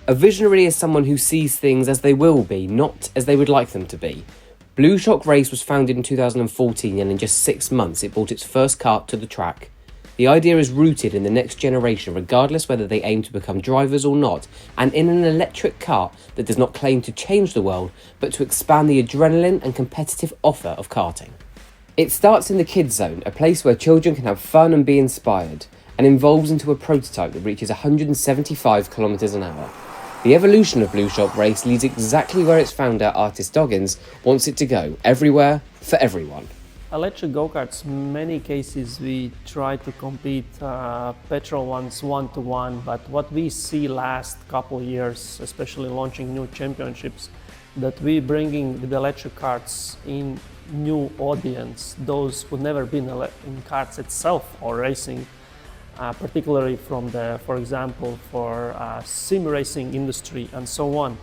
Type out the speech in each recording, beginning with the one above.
A visionary is someone who sees things as they will be, not as they would like them to be. Blue Shock Race was founded in 2014 and in just 6 months it brought its first kart to the track. The idea is rooted in the next generation regardless whether they aim to become drivers or not, and in an electric kart that does not claim to change the world but to expand the adrenaline and competitive offer of karting. It starts in the kids zone, a place where children can have fun and be inspired, and evolves into a prototype that reaches 175 km an hour. The evolution of Blue Shock Race leads exactly where its founder, Artis Doggins, wants it to go, everywhere, for everyone. Electric go-karts, many cases we try to compete petrol ones one-to-one, but what we see last couple years, especially launching new championships, that we bringing with electric karts in new audience, those who never been in karts itself or racing, particularly from the, for example, for sim racing industry and so on.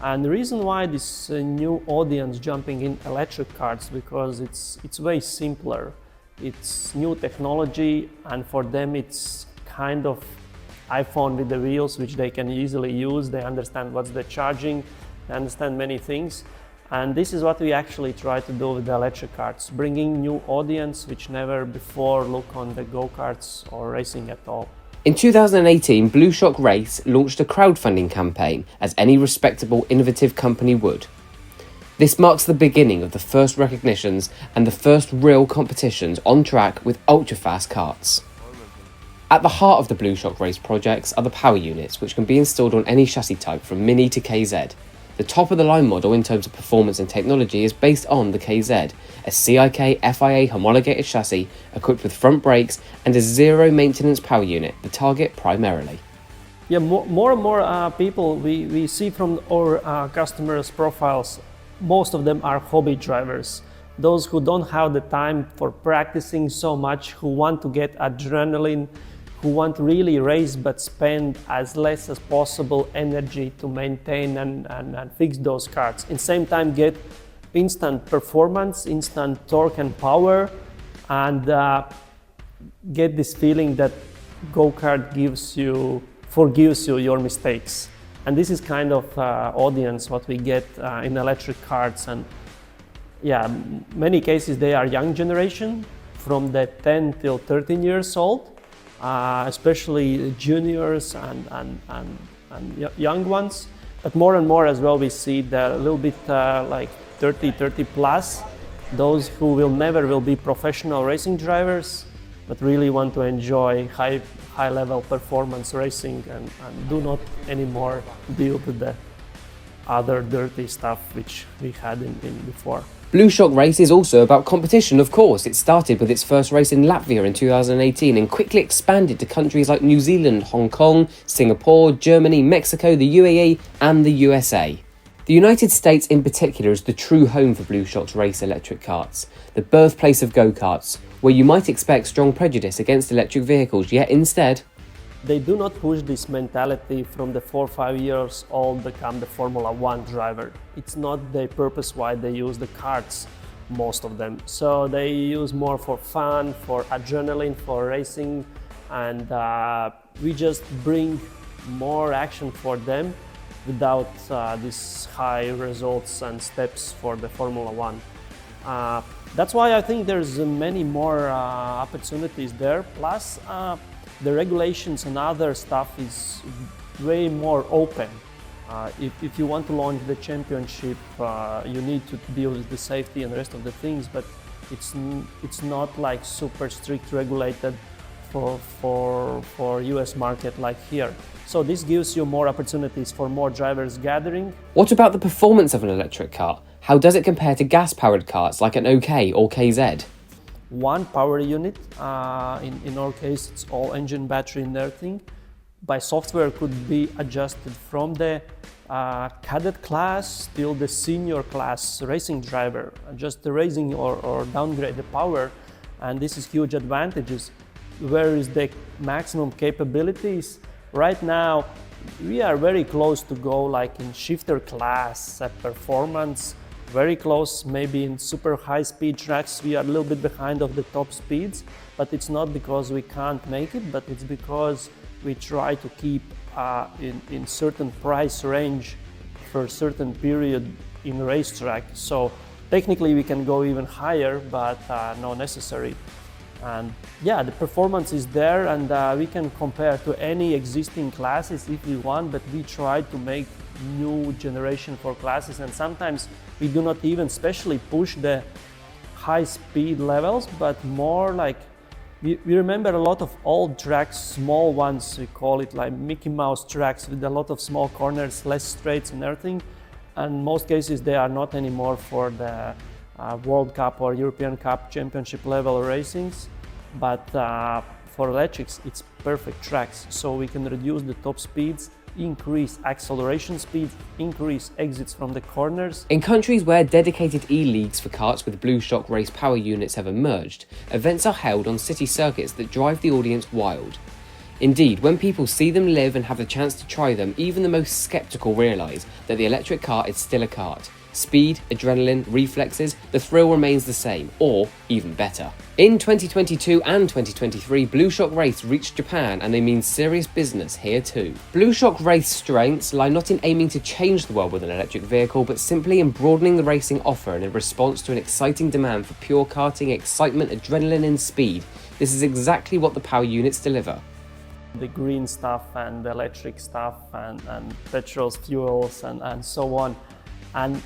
And the reason why this new audience jumping in electric karts, because it's way simpler. It's new technology, and for them it's kind of iPhone with the wheels, which they can easily use. They understand what's the charging, they understand many things. And this is what we actually try to do with the electric karts, bringing new audience which never before look on the go-karts or racing at all. In 2018, Blue Shock Race launched a crowdfunding campaign, as any respectable, innovative company would. This marks the beginning of the first recognitions and the first real competitions on track with ultra-fast karts. At the heart of the Blue Shock Race projects are the power units, which can be installed on any chassis type from Mini to KZ. The top-of-the-line model in terms of performance and technology is based on the KZ, a CIK FIA homologated chassis equipped with front brakes and a zero-maintenance power unit, the target primarily. Yeah, more and more people we see from our customers' profiles, most of them are hobby drivers. Those who don't have the time for practicing so much, who want to get adrenaline, who want to really race but spend as less as possible energy to maintain and fix those karts. In the same time get instant performance, instant torque and power, and get this feeling that go-kart forgives you your mistakes. And this is kind of audience what we get in electric karts. And yeah, many cases they are young generation from the 10 till 13 years old. Especially juniors and young ones, but more and more as well we see the little bit like 30 plus, those who will be professional racing drivers, but really want to enjoy high level performance racing and do not anymore deal with the other dirty stuff which we had in before. Blue Shock Race is also about competition, of course. It started with its first race in Latvia in 2018 and quickly expanded to countries like New Zealand, Hong Kong, Singapore, Germany, Mexico, the UAE and the USA. The United States in particular is the true home for Blue Shock's race electric karts, the birthplace of go-karts, where you might expect strong prejudice against electric vehicles, yet instead they do not push this mentality from the 4 or 5 years old become the Formula 1 driver. It's not the purpose why they use the karts, most of them. So they use more for fun, for adrenaline, for racing, and we just bring more action for them without these high results and steps for the Formula 1. That's why I think there's many more opportunities there. Plus, the regulations and other stuff is way more open. If you want to launch the championship, you need to deal with the safety and the rest of the things, but it's not like super strict regulated for US market like here. So this gives you more opportunities for more drivers gathering. What about the performance of an electric kart? How does it compare to gas-powered karts like an OK or KZ? One power unit, in our case it's all engine, battery and everything. By software could be adjusted from the cadet class till the senior class racing driver, just the raising or downgrade the power, and this is huge advantages. Where is the maximum capabilities? Right now we are very close to go like in shifter class at performance, very close. Maybe in super high speed tracks we are a little bit behind of the top speeds, but it's not because we can't make it, but it's because we try to keep in certain price range for a certain period in racetrack. So technically we can go even higher, but not necessary. And yeah, the performance is there, and we can compare to any existing classes if we want, but we try to make new generation for classes, and sometimes we do not even specially push the high speed levels, but more like we remember a lot of old tracks, small ones, we call it like Mickey Mouse tracks with a lot of small corners, less straights and everything. And most cases they are not anymore for the World Cup or European Cup championship level racings, but for electrics it's perfect tracks, so we can reduce the top speeds, increase acceleration speed, increase exits from the corners. In countries where dedicated e-leagues for karts with Blue Shock race power units have emerged, events are held on city circuits that drive the audience wild. Indeed, when people see them live and have the chance to try them, even the most sceptical realise that the electric kart is still a kart. Speed, adrenaline, reflexes, the thrill remains the same, or even better. In 2022 and 2023, Blue Shock Race reached Japan, and they mean serious business here too. Blue Shock Race strengths lie not in aiming to change the world with an electric vehicle, but simply in broadening the racing offer and in response to an exciting demand for pure karting, excitement, adrenaline and speed. This is exactly what the power units deliver. The green stuff and the electric stuff and petrol fuels and so on. And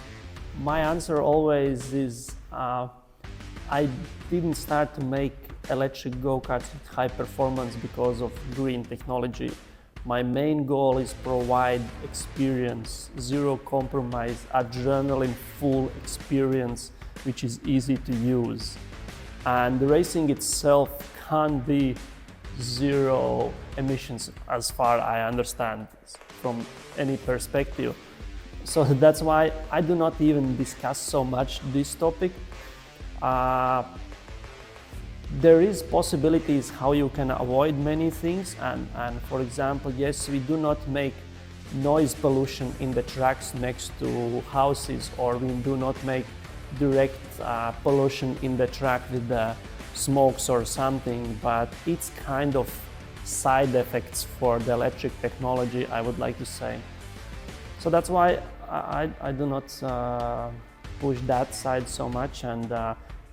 my answer always is I didn't start to make electric go-karts with high performance because of green technology. My main goal is provide experience, zero compromise, adrenaline full experience, which is easy to use. And the racing itself can't be zero emissions as far I understand from any perspective. So that's why I do not even discuss so much this topic. There is possibilities how you can avoid many things, and for example, yes, we do not make noise pollution in the tracks next to houses, or we do not make direct pollution in the track with the smokes or something, but it's kind of side effects for the electric technology, I would like to say. So that's why I do not push that side so much, and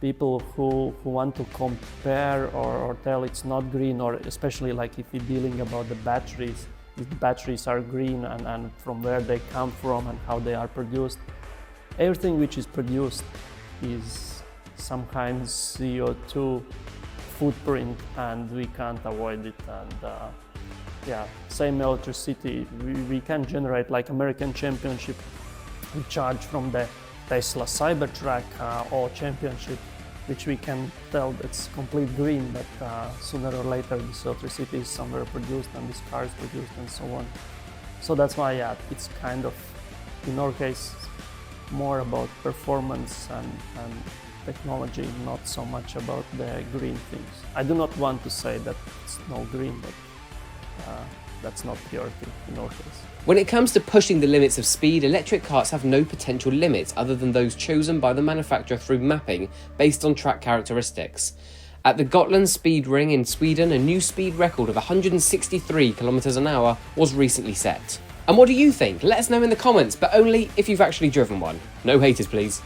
people who want to compare or tell it's not green, or especially like if you're dealing about the batteries, if the batteries are green and from where they come from and how they are produced, everything which is produced is some kind of CO2 footprint, and we can't avoid it. And yeah, same electricity, we can generate like American Championship, we charge from the Tesla Cybertruck or Championship, which we can tell that's complete green, but sooner or later this electricity is somewhere produced and this car is produced and so on. So that's why, yeah, it's kind of, in our case, more about performance and technology, not so much about the green things. I do not want to say that it's no green, but that's not priority in our case. When it comes to pushing the limits of speed, electric karts have no potential limits other than those chosen by the manufacturer through mapping based on track characteristics. At the Gotland Speed Ring in Sweden, a new speed record of 163 kilometers an hour was recently set. And what do you think? Let us know in the comments, but only if you've actually driven one. No haters, please.